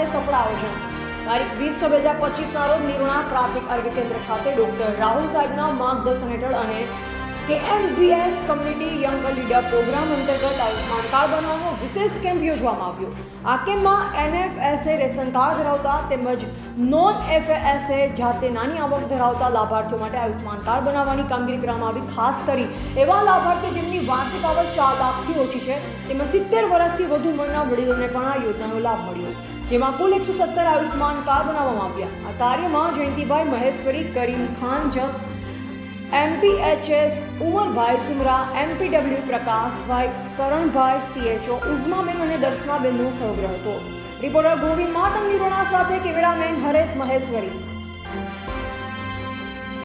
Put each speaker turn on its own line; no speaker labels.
સાથે સફળ આયોજન. તારીખ 20/6/2025 રોજ નિરોણા પ્રાથમિક આરોગ્ય કેન્દ્ર ખાતે ડોક્ટર રાહુલ સાહેબના માર્ગદર્શન હેઠળ અને KMVS community young leader program અંતર્ગત આયુષ્માન કાર્ડ બનાવવાનો વિશેષ કેમ્પ યોજવામાં આવ્યો. આ કેમ્પમાં NFSA રેશન કાર્ડ ધરાવતા તેમજ નોન FSA જાતે નાની આવક ધરાવતા લાભાર્થીઓ માટે આયુષ્માન કાર્ડ બનાવવાની કામગીરી કરવામાં આવી. ખાસ કરી એવા લાભાર્થીઓ જેમની વાર્ષિક આવક 4 લાખથી ઓછી છે તેમજ 70 વર્ષથી વધુ ઉંમરના વડીલોને પણ આ યોજનાનો લાભ મળ્યો, જેમાં કુલ 117 આયુષ્માન કાર્ડ બનાવવામાં આવ્યા. આ કાર્યમાં જયંતિભાઈ મહેશ્વરી, કરીમ ખાન જત, MPHS Umarbhai Sumra, MPW Prakashbhai, Karanbhai CHO, ઉઝમાબેન અને દર્શનાબેનનો સહયોગ હતો. રિપોર્ટર ગોવિંદ માતંગ નિરોણા સાથે કેમેરામેન હરેશ મહેશ્વરી.